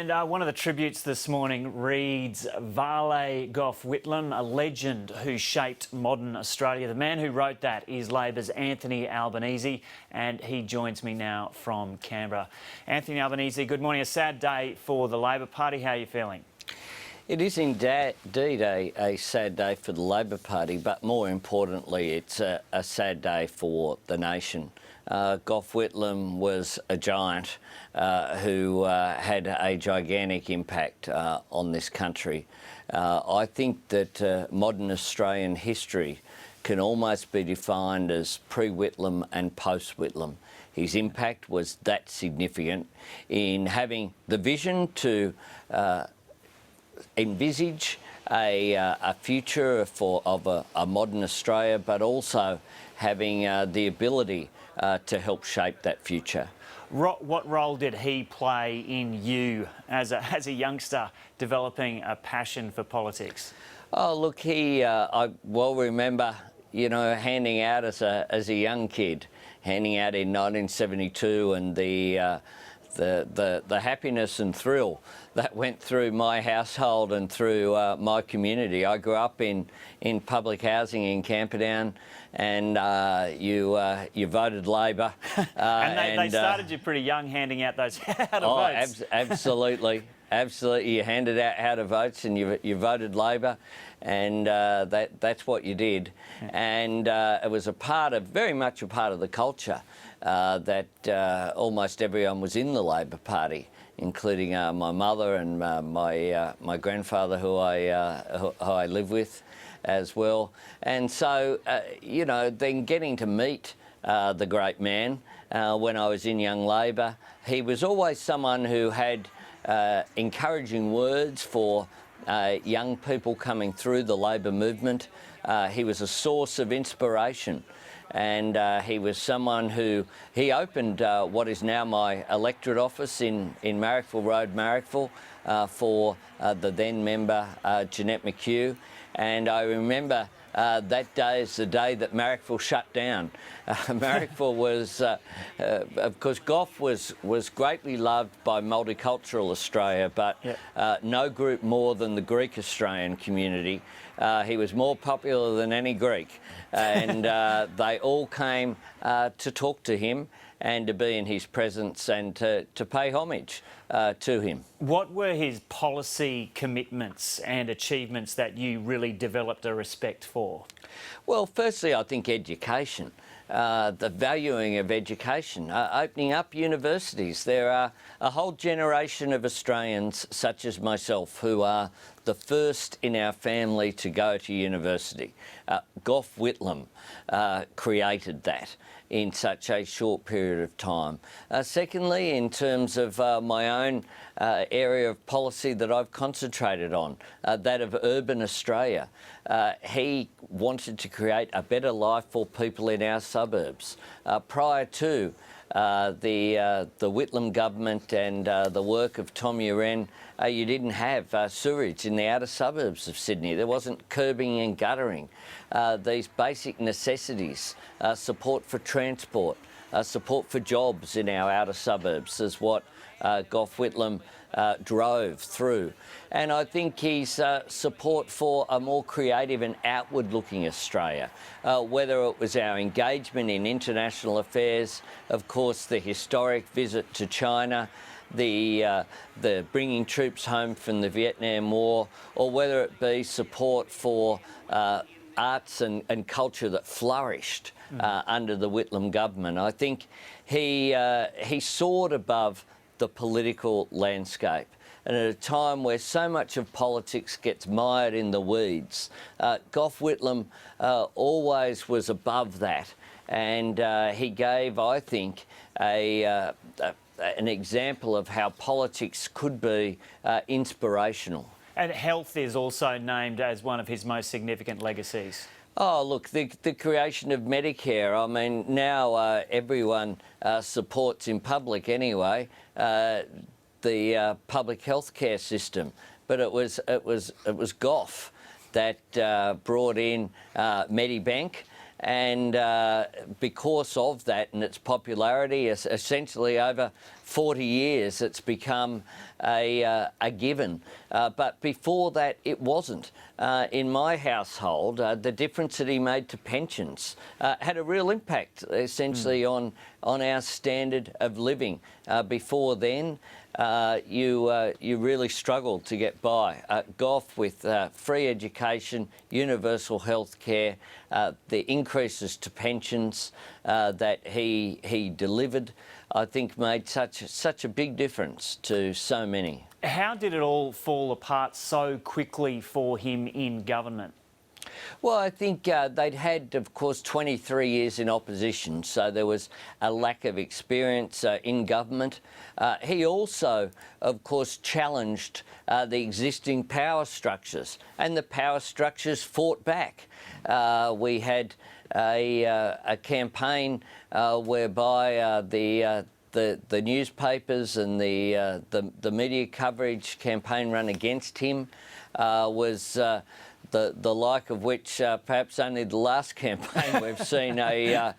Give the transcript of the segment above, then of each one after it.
And one of the tributes this morning reads Vale Gough Whitlam, a legend who shaped modern Australia. The man who wrote that is Labor's Anthony Albanese, and he joins me now from Canberra. Anthony Albanese, good morning. A sad day for the Labor Party. How are you feeling? It is indeed a sad day for the Labor Party, but more importantly, it's a sad day for the nation. Gough Whitlam was a giant who had a gigantic impact on this country. I think that modern Australian history can almost be defined as pre-Whitlam and post-Whitlam. His impact was that significant in having the vision to envisage a future of a modern Australia, but also having the ability to help shape that future. What role did he play in you as a youngster developing a passion for politics? Oh, look, I well remember, handing out as a young kid, handing out in 1972, and the happiness and thrill that went through my household and through my community. I grew up in public housing in Camperdown, and you voted Labor. And they started you pretty young, handing out those votes. Absolutely. Absolutely, you handed out how to votes, and you voted Labor, and that's what you did. And it was very much a part of the culture that almost everyone was in the Labor Party, including my mother and my grandfather, who I live with as well. And so, then getting to meet the great man when I was in Young Labor, he was always someone who had encouraging words for young people coming through the Labor movement. He was a source of inspiration, and he was someone who opened what is now my electorate office in Marrickville Road, Marrickville, for the then member Jeanette McHugh. And I remember that day is the day that Marrickville shut down. Marrickville was, of course, Gough was greatly loved by multicultural Australia, but no group more than the Greek Australian community. He was more popular than any Greek, and they all came to talk to him and to be in his presence and to pay homage to him. What were his policy commitments and achievements that you really developed a respect for? Well, firstly, I think education, the valuing of education, opening up universities. There are a whole generation of Australians, such as myself, who are the first in our family to go to university. Gough Whitlam created that in such a short period of time. Secondly, in terms of my own area of policy that I've concentrated on, that of urban Australia, he wanted to create a better life for people in our suburbs. Prior to the Whitlam government and the work of Tom Uren, you didn't have sewerage in the outer suburbs of Sydney. There wasn't curbing and guttering. These basic necessities, support for transport, support for jobs in our outer suburbs is what Gough Whitlam drove through. And I think his support for a more creative and outward-looking Australia, whether it was our engagement in international affairs, of course the historic visit to China, the bringing troops home from the Vietnam War, or whether it be support for arts and culture that flourished under the Whitlam government. I think he soared above the political landscape. And at a time where so much of politics gets mired in the weeds, Gough Whitlam always was above that. And he gave, I think, an example of how politics could be inspirational. And health is also named as one of his most significant legacies. Oh, look, the creation of Medicare. I mean, now everyone supports, in public anyway, the public health care system. But it was Gough that brought in Medibank And because of that and its popularity, essentially over 40 years, it's become a given. But before that, it wasn't. In my household, the difference that he made to pensions had a real impact, essentially, on our standard of living. Before then, you really struggled to get by. Gough, with free education, universal health care, the increases to pensions that he delivered, I think made such a big difference to so many. How did it all fall apart so quickly for him in government? Well, I think they'd had, of course, 23 years in opposition, so there was a lack of experience in government. He also, of course, challenged the existing power structures, and the power structures fought back. We had a campaign whereby the newspapers and the media coverage campaign run against him was the like of which perhaps only the last campaign we've seen a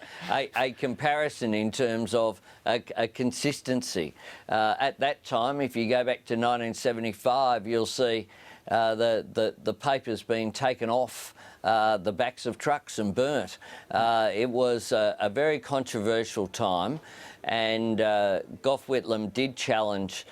comparison in terms of a consistency. At that time, if you go back to 1975, you'll see the papers being taken off the backs of trucks and burnt. It was a very controversial time, and Gough Whitlam did challenge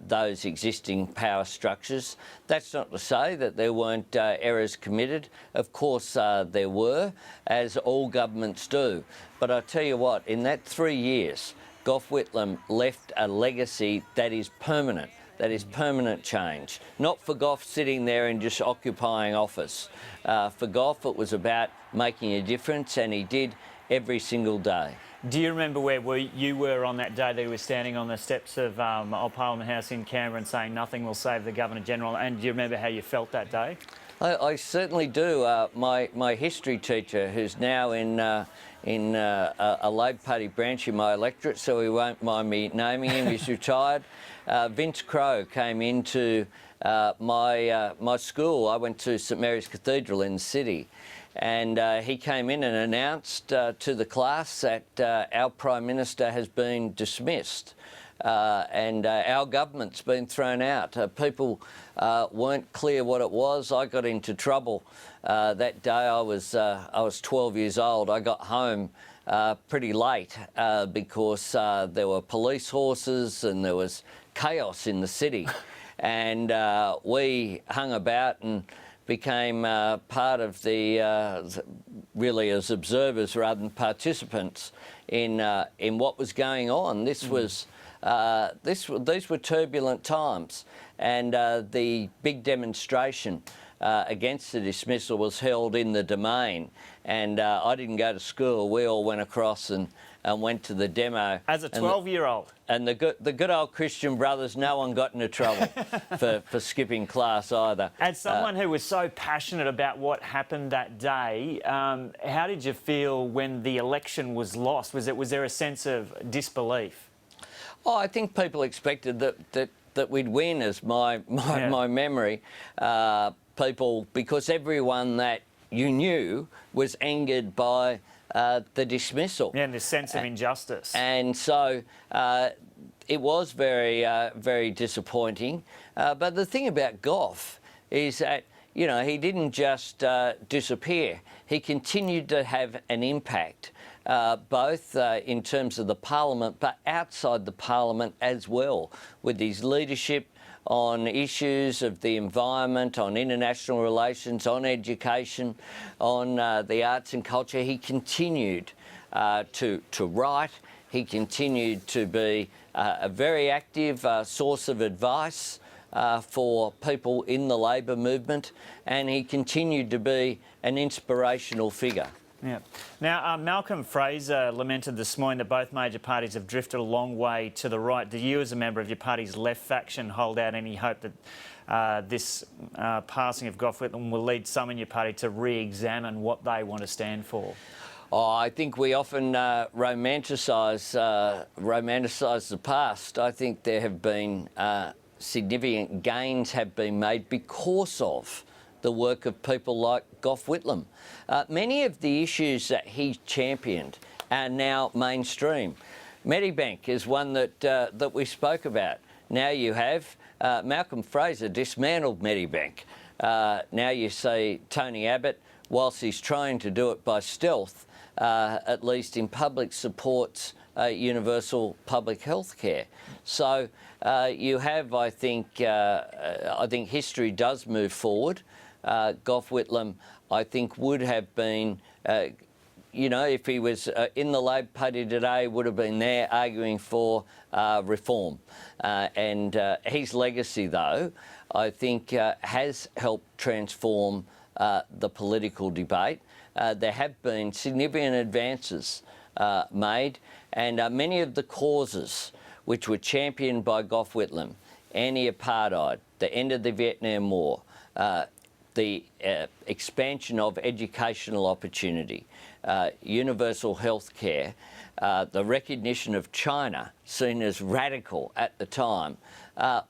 those existing power structures. That's not to say that there weren't errors committed. Of course there were, as all governments do. But I tell you what, in that 3 years, Gough Whitlam left a legacy that is permanent. That is permanent change. Not for Gough sitting there and just occupying office. For Gough, it was about making a difference, and he did every single day. Do you remember where you were on that day that he was standing on the steps of Old Parliament House in Canberra and saying nothing will save the Governor-General? And do you remember how you felt that day? I certainly do. My history teacher, who's now in a Labor Party branch in my electorate, so he won't mind me naming him, he's retired. Vince Crowe came into my school. I went to St Mary's Cathedral in the city, and he came in and announced to the class that our Prime Minister has been dismissed. And our government's been thrown out. People weren't clear what it was. I got into trouble that day. I was 12 years old. I got home pretty late because there were police horses and there was chaos in the city. And we hung about and became part of the, really as observers rather than participants in what was going on. This was these were turbulent times, and the big demonstration against the dismissal was held in the Domain, and I didn't go to school. We all went across and went to the demo. As a 12-year-old? And the good old Christian brothers, no one got into trouble for skipping class either. As someone who was so passionate about what happened that day, how did you feel when the election was lost? Was there a sense of disbelief? Oh, I think people expected that we'd win, as my memory. People, because everyone that you knew was angered by the dismissal. Yeah, and this sense of injustice. And so it was very, very disappointing. But the thing about Gough is that, you know, he didn't just disappear. He continued to have an impact, both in terms of the Parliament, but outside the Parliament as well, with his leadership on issues of the environment, on international relations, on education, on the arts and culture. He continued to write. He continued to be a very active source of advice for people in the Labor movement, and he continued to be an inspirational figure. Yeah. Now, Malcolm Fraser lamented this morning that both major parties have drifted a long way to the right. Do you, as a member of your party's left faction, hold out any hope that this passing of Gough Whitlam will lead some in your party to re-examine what they want to stand for? Oh, I think we often romanticise the past. I think there have been significant gains have been made because of the work of people like Gough Whitlam. Many of the issues that he championed are now mainstream. Medibank is one that we spoke about. Now you have Malcolm Fraser dismantled Medibank. Now you see Tony Abbott, whilst he's trying to do it by stealth, at least in public, supports universal public health care. So you have, I think history does move forward. Gough Whitlam, I think, would have been, if he was in the Labor Party today, would have been there arguing for reform. And his legacy, though, I think has helped transform the political debate. There have been significant advances made, and many of the causes which were championed by Gough Whitlam, anti-apartheid, the end of the Vietnam War, the expansion of educational opportunity, universal health care, the recognition of China, seen as radical at the time,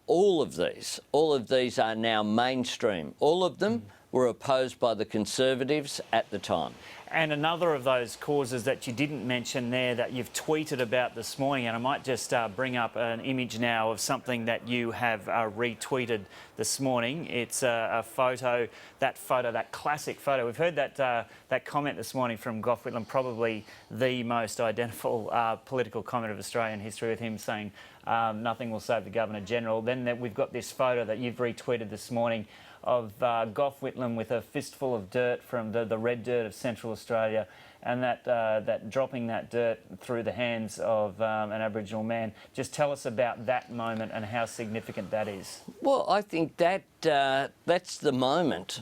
all of these are now mainstream. All of them were opposed by the Conservatives at the time. And another of those causes that you didn't mention there that you've tweeted about this morning, and I might just bring up an image now of something that you have retweeted this morning. It's a photo, that classic photo. We've heard that comment this morning from Gough Whitlam, probably the most identifiable political comment of Australian history, with him saying nothing will save the Governor-General. Then we've got this photo that you've retweeted this morning of Gough Whitlam with a fistful of dirt from the red dirt of Central Australia, and that dropping that dirt through the hands of an Aboriginal man. Just tell us about that moment and how significant that is. Well, I think that's the moment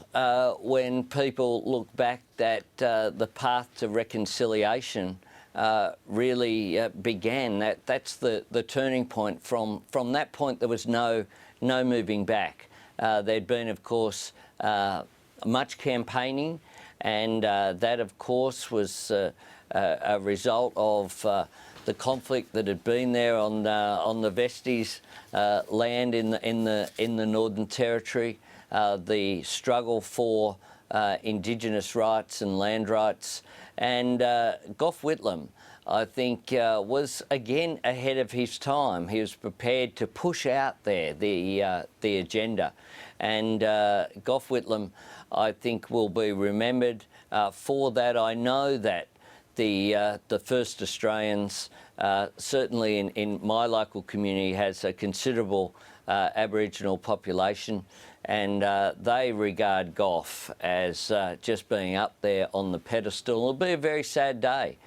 when people look back that the path to reconciliation really began. That's the turning point. From that point, there was no moving back. There'd been, of course, much campaigning, and that, of course, was a result of the conflict that had been there on the Vesties land in the Northern Territory, the struggle for Indigenous rights and land rights, and Gough Whitlam, I think, was again ahead of his time. He was prepared to push out there the agenda, and Gough Whitlam, I think, will be remembered for that. I know that the first Australians, certainly in my local community, has a considerable Aboriginal population, and they regard Gough as just being up there on the pedestal. It'll be a very sad day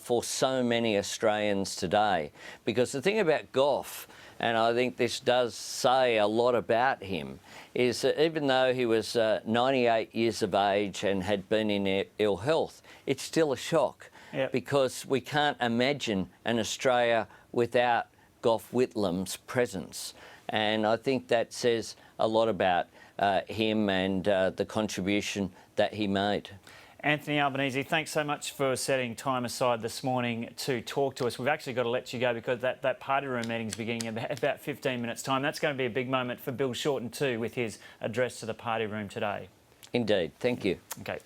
for so many Australians today, because the thing about Gough, and I think this does say a lot about him, is that even though he was 98 years of age and had been in ill health, it's still a shock. Yep. Because we can't imagine an Australia without Gough Whitlam's presence. And I think that says a lot about him and the contribution that he made. Anthony Albanese, thanks so much for setting time aside this morning to talk to us. We've actually got to let you go because that party room meeting's beginning in about 15 minutes' time. That's going to be a big moment for Bill Shorten too, with his address to the party room today. Indeed. Thank you. Okay.